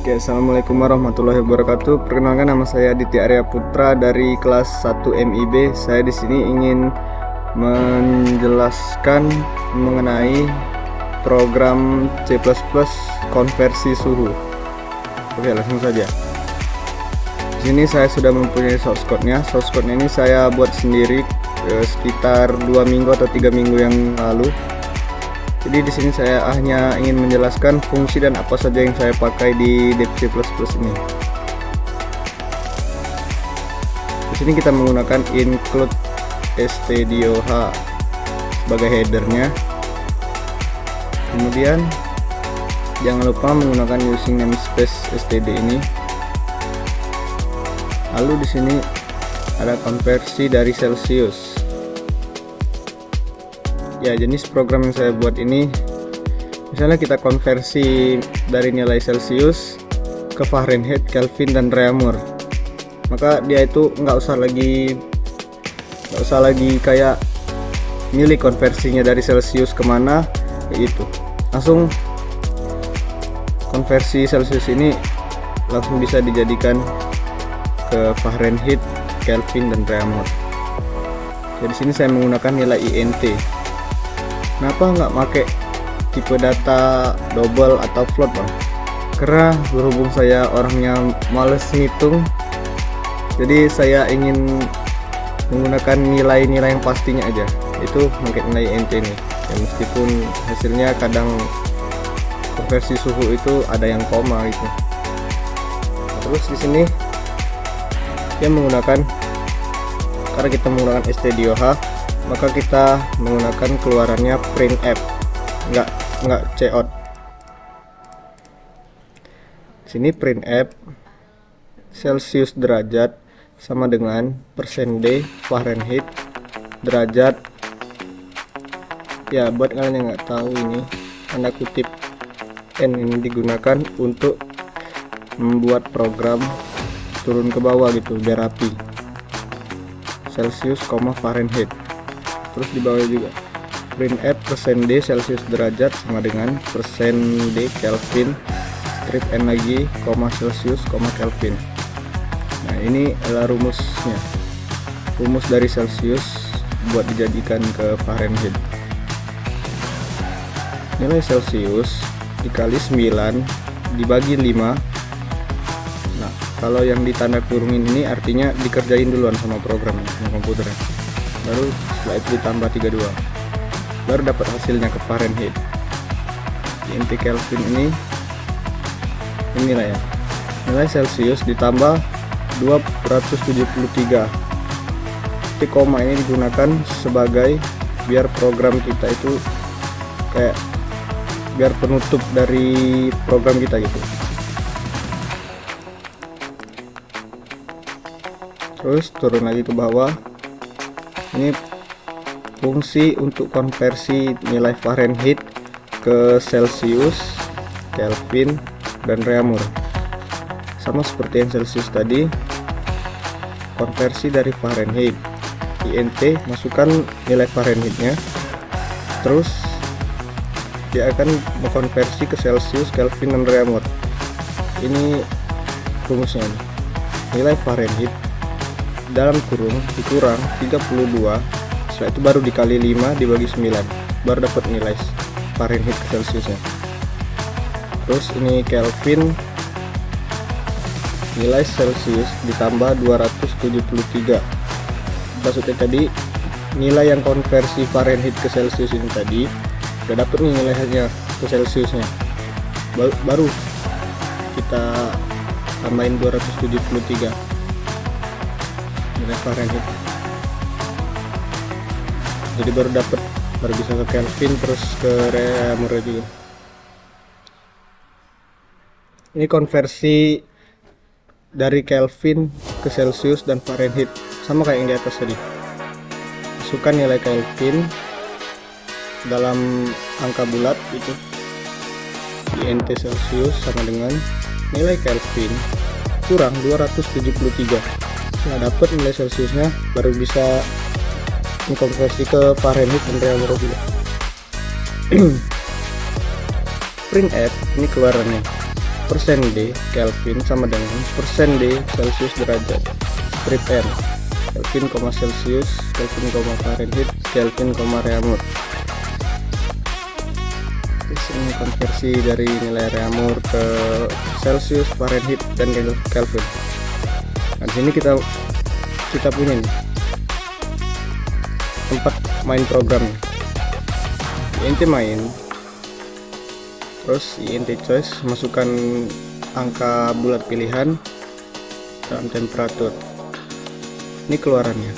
Oke, assalamualaikum warahmatullahi wabarakatuh. Perkenalkan, nama saya Aditya Arya Putra dari kelas 1 MIB. Saya di sini ingin menjelaskan mengenai program C++ konversi suhu. Oke, langsung saja. Di sini saya sudah mempunyai source code-nya. Source code-nya ini saya buat sendiri sekitar 2 minggu atau 3 minggu yang lalu. Jadi di sini saya hanya ingin menjelaskan fungsi dan apa saja yang saya pakai di C++ ini. Di sini kita menggunakan include stdioh sebagai headernya. Kemudian jangan lupa menggunakan using namespace std ini. Lalu di sini ada konversi dari Celsius. Ya, jenis program yang saya buat ini, misalnya kita konversi dari nilai Celsius ke Fahrenheit, Kelvin, dan Reaumur, maka dia itu nggak usah lagi kayak milih konversinya dari Celsius kemana, itu langsung konversi Celsius ini langsung bisa dijadikan ke Fahrenheit, Kelvin, dan Reaumur. Jadi sini saya menggunakan nilai int. Kenapa nggak pakai tipe data double atau float, bang? Karena berhubung saya orangnya males ngitung, jadi saya ingin menggunakan nilai-nilai yang pastinya aja. Itu pakai nilai int ini. Ya, meskipun hasilnya kadang konversi suhu itu ada yang koma gitu. Terus di sini dia menggunakan, karena kita menggunakan stdioh, maka kita menggunakan keluarannya printf, nggak cout. Sini printf Celsius derajat sama dengan %d Fahrenheit derajat. Ya, buat kalian yang nggak tahu, ini tanda kutip n ini digunakan untuk membuat program turun ke bawah gitu biar rapi. Celsius, Fahrenheit. Terus di bawah juga printf %d Celsius derajat sama dengan %d Kelvin strip n lagi, Celsius, Kelvin. Nah, ini adalah rumusnya, rumus dari Celsius buat dijadikan ke Fahrenheit. Nilai Celsius dikali 9 dibagi 5. Nah, kalau yang ditanda kurungin ini artinya dikerjain duluan sama programnya, sama komputernya. Baru setelah itu ditambah 32, baru dapat hasilnya ke Fahrenheit. Int Kelvin ini lah ya, nilai Celsius ditambah 273. Titik koma ini digunakan sebagai biar program kita itu kayak biar penutup dari program kita gitu. Terus turun lagi ke bawah. Ini fungsi untuk konversi nilai Fahrenheit ke Celsius, Kelvin, dan Reaumur. Sama seperti yang Celsius tadi, konversi dari Fahrenheit. Int, masukkan nilai Fahrenheitnya, terus dia akan mengkonversi ke Celsius, Kelvin, dan Reaumur. Ini rumusnya nih. Nilai Fahrenheit dalam kurung dikurang 32, setelah itu baru dikali 5 dibagi 9, baru dapat nilai Fahrenheit ke Celsiusnya. Terus ini Kelvin, nilai Celsius ditambah 273. Maksudnya tadi nilai yang konversi Fahrenheit ke Celsius ini tadi udah dapat nih nilainya ke Celsiusnya, baru kita tambahin 273 nilai Fahrenheit, jadi baru bisa ke Kelvin, terus ke Reaumur juga. Ini konversi dari Kelvin ke Celsius dan Fahrenheit, sama kayak yang di atas tadi. Masukkan nilai Kelvin dalam angka bulat itu, int Celsius sama dengan nilai Kelvin kurang 273. Setelah dapat nilai Celsiusnya, baru bisa mengkonversi ke Fahrenheit dan Reaumur juga. Printf ini keluarannya. persen D Kelvin sama dengan persen D Celsius derajat. Prepare Kelvin, Celsius, Kelvin, Fahrenheit, Kelvin, Reaumur. Ini konversi dari nilai Reaumur ke Celsius, Fahrenheit, dan Kelvin. Nah, di sini kita punya nih tempat main programnya. INT main, terus INT choice, masukkan angka bulat pilihan dan temperatur. Ini keluarannya.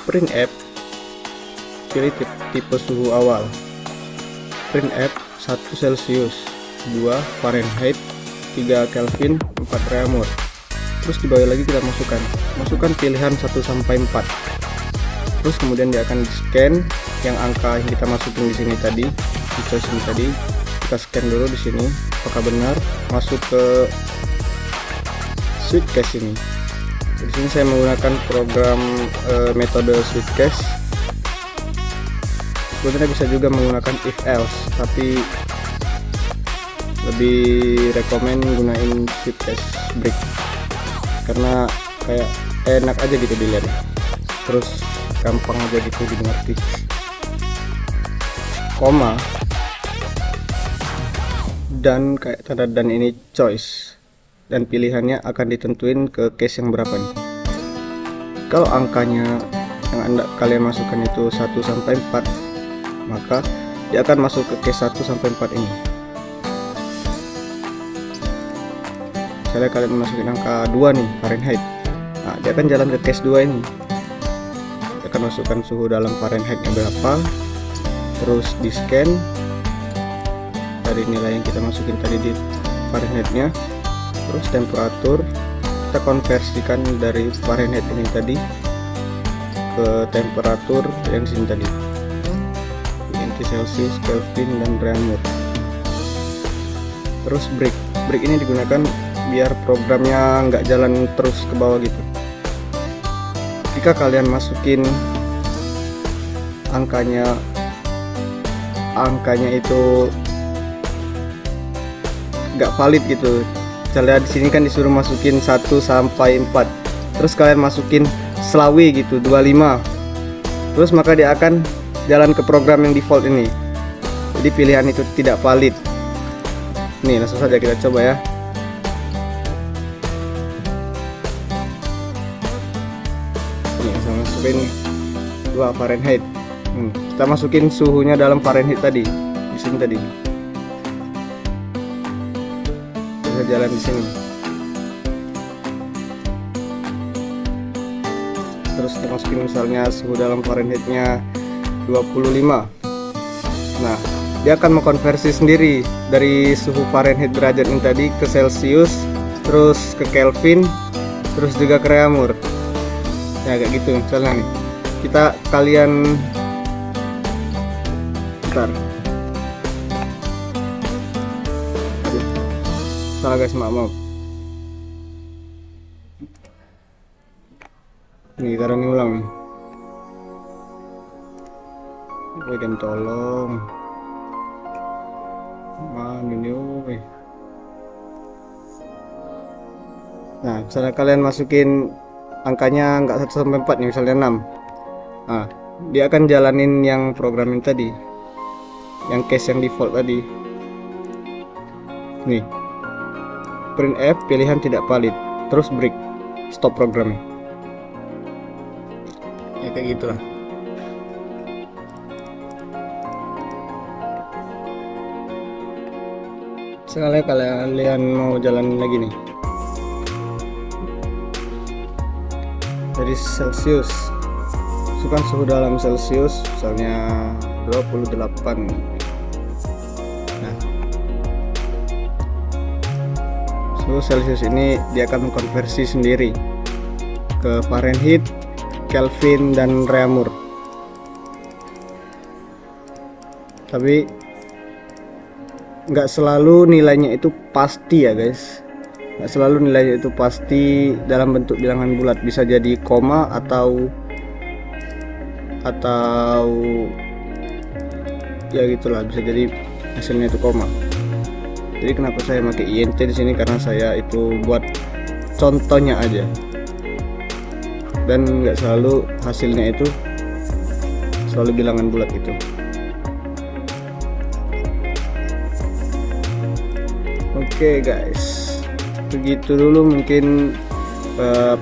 Printf, pilih tipe suhu awal. Printf 1 Celsius, 2 Fahrenheit, 3 Kelvin, 4 Reaumur. Terus di bawah lagi kita masukkan pilihan 1 sampai 4. Terus kemudian dia akan scan yang angka yang kita masukin di sini tadi, di choice ini tadi. Kita scan dulu di sini apakah benar, masuk ke Sweetcast ini. Di sini saya menggunakan program metode Sweetcast. Sebenarnya bisa juga menggunakan if else, tapi lebih rekomen gunain Sweetcast Brick karena kayak enak aja gitu dilihat, terus gampang aja gitu dimengerti. Koma dan kayak tanda dan ini choice, dan pilihannya akan ditentuin ke case yang berapa nih. Kalau angkanya yang kalian masukkan itu 1 sampai 4, maka dia akan masuk ke case 1 sampai 4 ini. Misalnya kalian masukin angka 2 nih, Fahrenheit. Nah, dia akan jalan ke case 2 ini. Dia akan masukkan suhu dalam Fahrenheitnya berapa, terus di scan dari nilai yang kita masukin tadi di Fahrenheitnya, terus temperatur kita konversikan dari Fahrenheit ini tadi ke temperatur yang di sini tadi, INT Celsius, Kelvin, dan Reaumur. Terus break ini digunakan biar programnya nggak jalan terus ke bawah gitu. Jika kalian masukin angkanya itu nggak valid gitu. Misalnya di sini kan disuruh masukin 1 sampai 4. Terus kalian masukin selawi gitu, 25. Terus maka dia akan jalan ke program yang default ini. Jadi pilihan itu tidak valid. Nih, langsung saja kita coba ya. Nih, saya masukin 2 Fahrenheit. Kita masukin suhunya dalam Fahrenheit tadi, di sini tadi. Bisa jalan di sini. Terus kita masukin misalnya suhu dalam Fahrenheitnya 25. Nah, dia akan mengkonversi sendiri dari suhu Fahrenheit derajat ini tadi ke Celsius, terus ke Kelvin, terus juga ke Reaumur. Ya kayak gitu misalnya nih. Salah guys, maaf. Nih, sekarang ini ulang nih. Woi, tolong. Mana ini, woi. Nah, misalnya kalian masukin angkanya nggak 1 sampai 4 nih, misalnya 6. Nah, dia akan jalanin yang programming tadi, yang case yang default tadi. Nih, printf pilihan tidak valid, terus break, stop programming. Ya kayak gitulah. Sekali kalian mau jalan lagi nih dari Celsius, masukkan suhu dalam Celsius misalnya 28. Nah, suhu Celsius ini dia akan mengkonversi sendiri ke Fahrenheit, Kelvin, dan Reaumur. Tapi nggak selalu nilainya itu pasti ya guys, nggak selalu nilainya itu pasti dalam bentuk bilangan bulat, bisa jadi koma atau ya gitulah, bisa jadi hasilnya itu koma. Jadi kenapa saya pakai INT di sini, karena saya itu buat contohnya aja, dan nggak selalu hasilnya itu selalu bilangan bulat itu. Oke guys, begitu dulu mungkin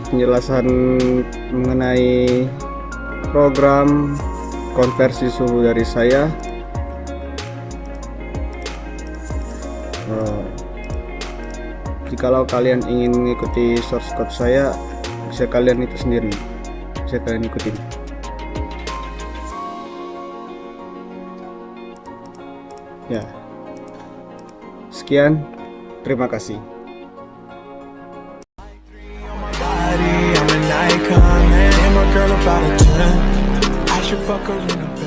penjelasan mengenai program konversi suhu dari saya. Jikalau kalian ingin mengikuti source code saya, bisa kalian itu sendiri, bisa kalian ikutin. Ya, sekian, terima kasih. I'm an icon, man. I'm a girl about a 10. I should fuck her in a bed.